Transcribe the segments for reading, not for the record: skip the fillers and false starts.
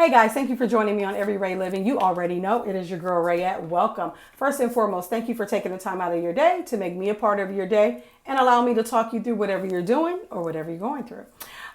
Hey guys, thank you for joining me on Every Ray Living. You already know it is your girl Rayette. Welcome. First and foremost, thank you for taking the time out of your day to make me a part of your day and allow me to talk you through whatever you're doing or whatever you're going through.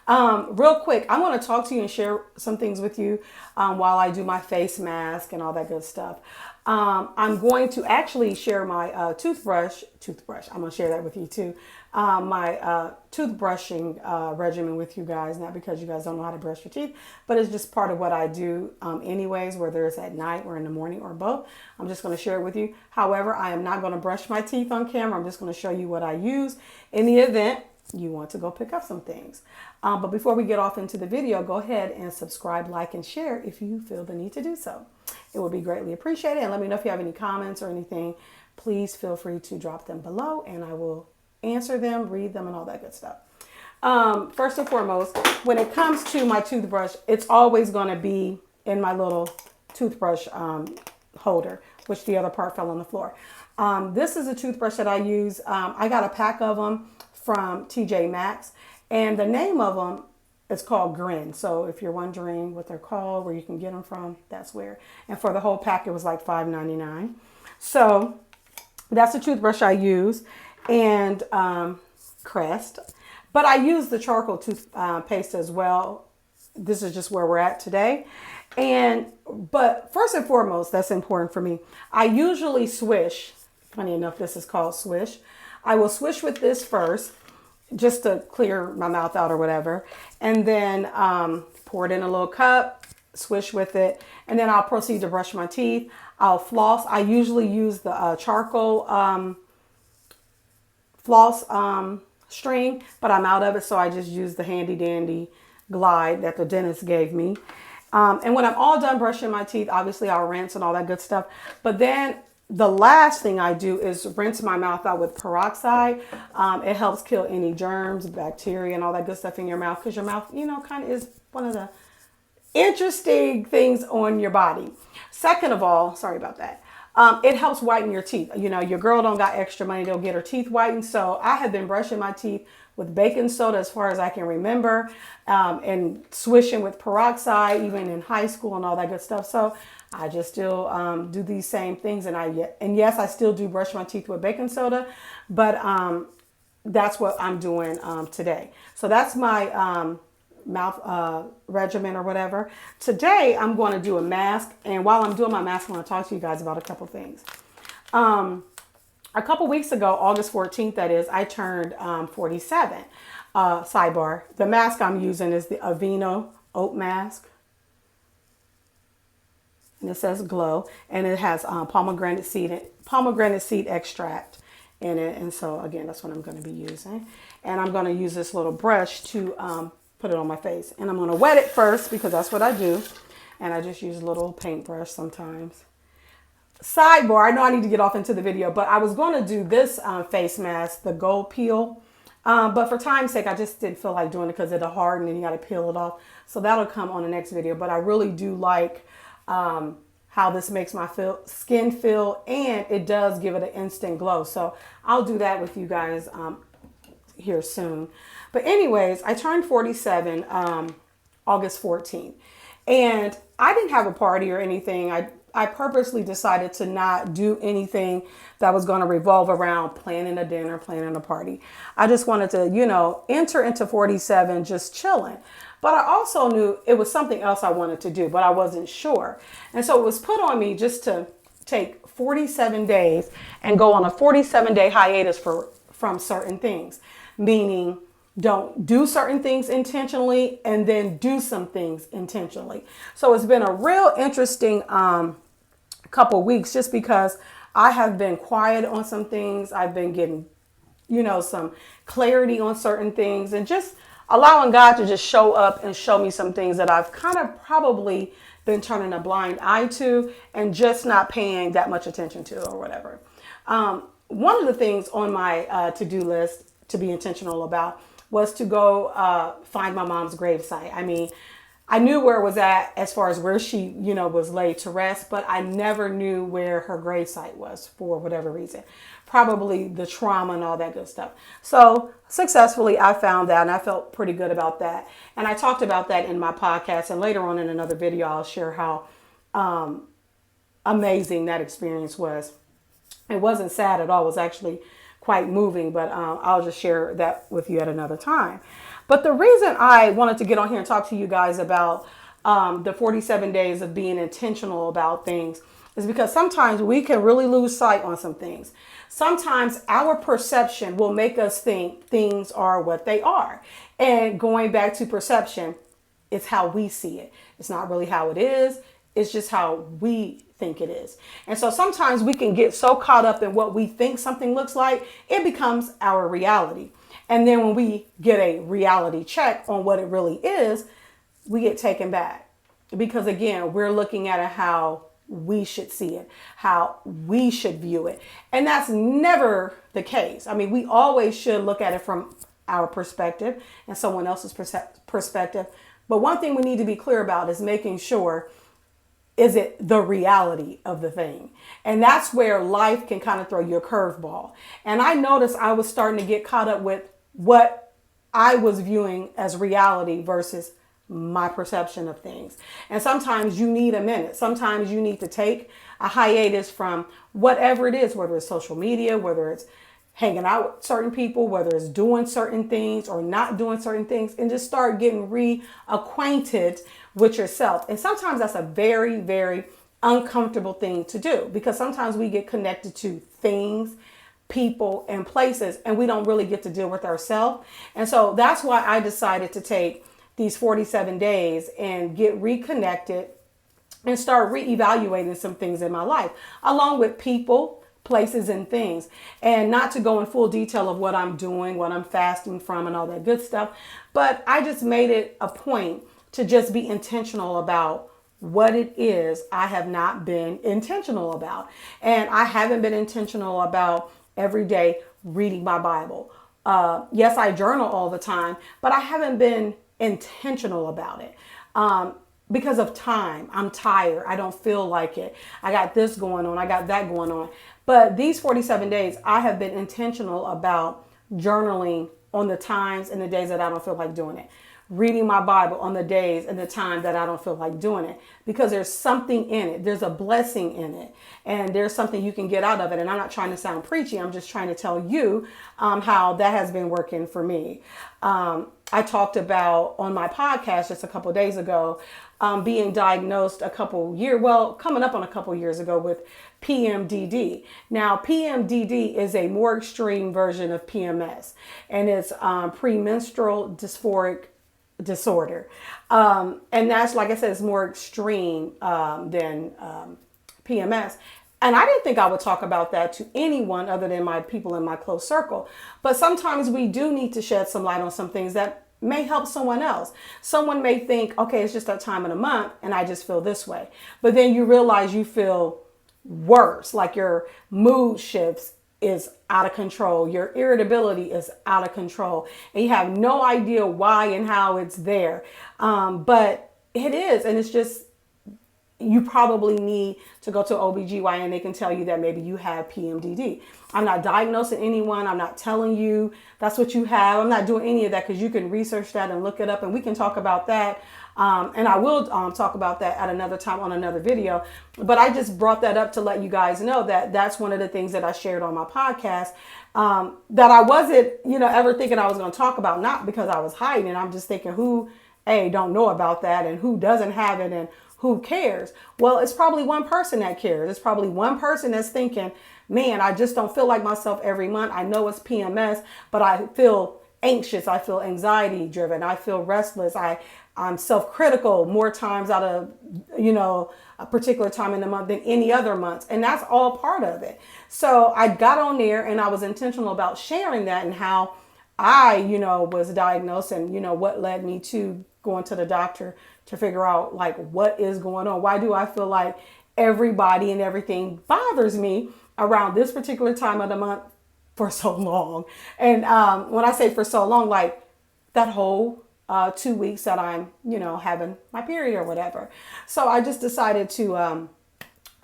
Real quick, I want to talk to you and share some things with you while I do my face mask and all that good stuff. I'm going to actually share my toothbrush. I'm going to share that with you too. My toothbrushing regimen with you guys, not because you guys don't know how to brush your teeth, but it's just part of what I do anyways, whether it's at night or in the morning or both. I'm just going to share it with you. However, I am not going to brush my teeth on camera. I'm just going to show you what I use in the event you want to go pick up some things. But before we get off into the video, go ahead and subscribe, like, and share if you feel the need to do so. It will be greatly appreciated. And let me know if you have any comments or anything. Please feel free to drop them below and I will answer them, read them, and all that good stuff. First and foremost, when it comes to my toothbrush, it's always going to be in my little toothbrush holder, which the other part fell on the floor. This is a toothbrush that I use. I got a pack of them from TJ Maxx, and the name of them is called Grin. So if you're wondering what they're called, where you can get them from, that's where. And for the whole pack, it was like $5.99. So that's the toothbrush I use, and Crest. But I use the charcoal toothpaste as well. This is just where we're at today. But first and foremost, that's important for me. I usually swish. Funny enough, this is called swish. I will swish with this first, just to clear my mouth out or whatever. And then pour it in a little cup, swish with it. And then I'll proceed to brush my teeth. I'll floss. I usually use the charcoal floss string, but I'm out of it. So I just use the handy dandy Glide that the dentist gave me. And when I'm all done brushing my teeth, obviously I'll rinse and all that good stuff. But then the last thing I do is rinse my mouth out with peroxide. It helps kill any germs, bacteria, and all that good stuff in your mouth, because your mouth, kind of is one of the interesting things on your body. Second of all, sorry about that. It helps whiten your teeth. Your girl don't got extra money to get her teeth whitened. So I have been brushing my teeth with baking soda as far as I can remember, and swishing with peroxide, even in high school and all that good stuff. So I just still do these same things. And yes, I still do brush my teeth with baking soda, but that's what I'm doing today. So that's my mouth regimen or whatever. Today, I'm going to do a mask. And while I'm doing my mask, I want to talk to you guys about a couple things. A couple weeks ago, August 14th, that is, I turned 47. Sidebar, the mask I'm using is the Aveeno Oat Mask. And it says Glow. And it has pomegranate seed extract in it. And so, again, that's what I'm going to be using. And I'm going to use this little brush to put it on my face. And I'm going to wet it first because that's what I do. And I just use a little paintbrush sometimes. Sidebar, I know I need to get off into the video, but I was going to do this face mask, the gold peel. But for time's sake, I just didn't feel like doing it because it'll harden and you got to peel it off. So that'll come on the next video. But I really do like how this makes my skin feel, and it does give it an instant glow. So I'll do that with you guys here soon. But anyways, I turned 47 August 14th, and I didn't have a party or anything. I purposely decided to not do anything that was going to revolve around planning a dinner, planning a party. I just wanted to, enter into 47 just chilling. But I also knew it was something else I wanted to do, but I wasn't sure. And so it was put on me just to take 47 days and go on a 47-day hiatus from certain things, meaning don't do certain things intentionally and then do some things intentionally. So it's been a real interesting couple weeks just because I have been quiet on some things. I've been getting, some clarity on certain things and just allowing God to just show up and show me some things that I've kind of probably been turning a blind eye to and just not paying that much attention to or whatever. One of the things on my to-do list to be intentional about was to go find my mom's gravesite. I mean, I knew where it was at as far as where she, was laid to rest, but I never knew where her gravesite was for whatever reason. Probably the trauma and all that good stuff. So successfully, I found that and I felt pretty good about that. And I talked about that in my podcast. And later on in another video, I'll share how amazing that experience was. It wasn't sad at all. It was actually quite moving, but I'll just share that with you at another time. But the reason I wanted to get on here and talk to you guys about the 47 days of being intentional about things is because sometimes we can really lose sight on some things. Sometimes our perception will make us think things are what they are. And going back to perception, it's how we see it. It's not really how it is. It's just how we think it is. And so sometimes we can get so caught up in what we think something looks like, it becomes our reality. And then when we get a reality check on what it really is, we get taken back. Because again, we're looking at it how we should see it, how we should view it. And that's never the case. I mean, we always should look at it from our perspective and someone else's perspective. But one thing we need to be clear about is making sure, is it the reality of the thing? And that's where life can kind of throw you a curveball. And I noticed I was starting to get caught up with what I was viewing as reality versus my perception of things. And sometimes you need a minute. Sometimes you need to take a hiatus from whatever it is, whether it's social media, whether it's hanging out with certain people, whether it's doing certain things or not doing certain things, and just start getting reacquainted with yourself. And sometimes that's a very, very uncomfortable thing to do, because sometimes we get connected to things, people, and places, and we don't really get to deal with ourselves. And so that's why I decided to take these 47 days and get reconnected and start reevaluating some things in my life, along with people, places, and things. And not to go in full detail of what I'm doing, what I'm fasting from, and all that good stuff, but I just made it a point to just be intentional about what it is I have not been intentional about. And I haven't been intentional about every day reading my Bible. Yes, I journal all the time, but I haven't been intentional about it because of time. I'm tired. I don't feel like it. I got this going on. I got that going on. But these 47 days, I have been intentional about journaling on the times and the days that I don't feel like doing it. Reading my Bible on the days and the time that I don't feel like doing it, because there's something in it. There's a blessing in it, and there's something you can get out of it. And I'm not trying to sound preachy. I'm just trying to tell you how that has been working for me. I talked about on my podcast just a couple of days ago, being diagnosed coming up on a couple years ago with PMDD. Now, PMDD is a more extreme version of PMS, and it's premenstrual dysphoric disorder. And that's, like I said, it's more extreme than PMS. And I didn't think I would talk about that to anyone other than my people in my close circle. But sometimes we do need to shed some light on some things that may help someone else. Someone may think, okay, it's just that time of the month and I just feel this way. But then you realize you feel worse, like your mood shifts is out of control. Your irritability is out of control. And you have no idea why and how it's there. But it is. And it's just, you probably need to go to OBGYN. They can tell you that maybe you have PMDD. I'm not diagnosing anyone. I'm not telling you that's what you have. I'm not doing any of that, because you can research that and look it up, and we can talk about that. And I will talk about that at another time on another video. But I just brought that up to let you guys know that that's one of the things that I shared on my podcast that I wasn't, ever thinking I was going to talk about, not because I was hiding. I'm just thinking who, don't know about that, and who doesn't have it, and who cares? Well, it's probably one person that cares. It's probably one person that's thinking, man, I just don't feel like myself every month. I know it's PMS, but I feel anxious. I feel anxiety driven. I feel restless. I'm self-critical more times out of, a particular time in the month than any other months. And that's all part of it. So I got on there and I was intentional about sharing that and how I, was diagnosed, and, what led me to going to the doctor to figure out like what is going on. Why do I feel like everybody and everything bothers me around this particular time of the month for so long? And when I say for so long, like that whole 2 weeks that I'm, having my period or whatever. So I just decided to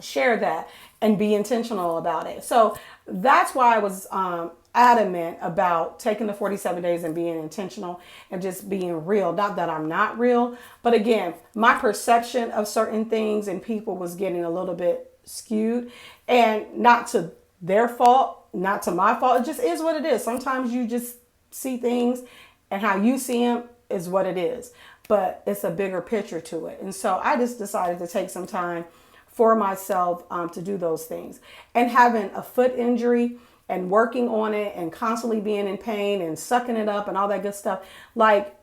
share that and be intentional about it. So that's why I was adamant about taking the 47 days and being intentional and just being real. Not that I'm not real, but again, my perception of certain things and people was getting a little bit skewed, and not to their fault, not to my fault. It just is what it is. Sometimes you just see things and how you see them is what it is, but it's a bigger picture to it. And so I just decided to take some time for myself to do those things. And having a foot injury and working on it and constantly being in pain and sucking it up and all that good stuff, like,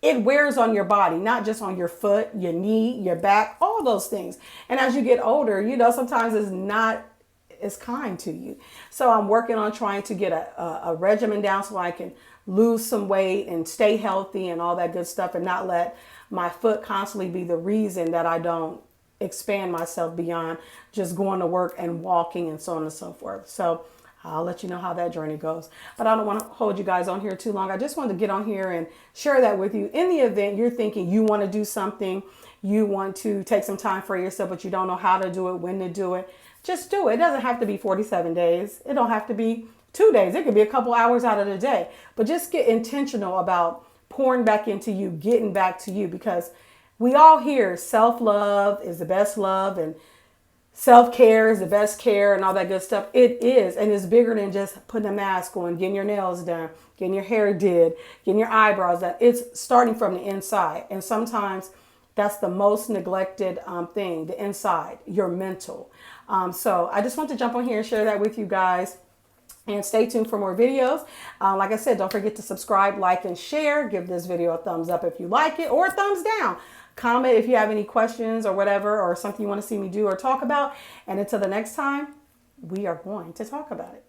it wears on your body, not just on your foot, your knee, your back, all those things. And as you get older, sometimes it's not as kind to you. So I'm working on trying to get a regimen down so I can lose some weight and stay healthy and all that good stuff, and not let my foot constantly be the reason that I don't expand myself beyond just going to work and walking and so on and so forth. So I'll let you know how that journey goes. But I don't want to hold you guys on here too long. I just wanted to get on here and share that with you. In the event you're thinking you want to do something, you want to take some time for yourself, but you don't know how to do it, when to do it, just do it. It doesn't have to be 47 days. It don't have to be 2 days. It could be a couple hours out of the day. But just get intentional about pouring back into you, getting back to you, because we all hear self-love is the best love and self-care is the best care and all that good stuff. It is. And it's bigger than just putting a mask on, getting your nails done, getting your hair did, getting your eyebrows done. It's starting from the inside. And sometimes that's the most neglected thing, the inside, your mental. So I just want to jump on here and share that with you guys. And stay tuned for more videos. Like I said, don't forget to subscribe, like, and share. Give this video a thumbs up if you like it, or a thumbs down. Comment if you have any questions or whatever, or something you want to see me do or talk about. And until the next time, we are going to talk about it.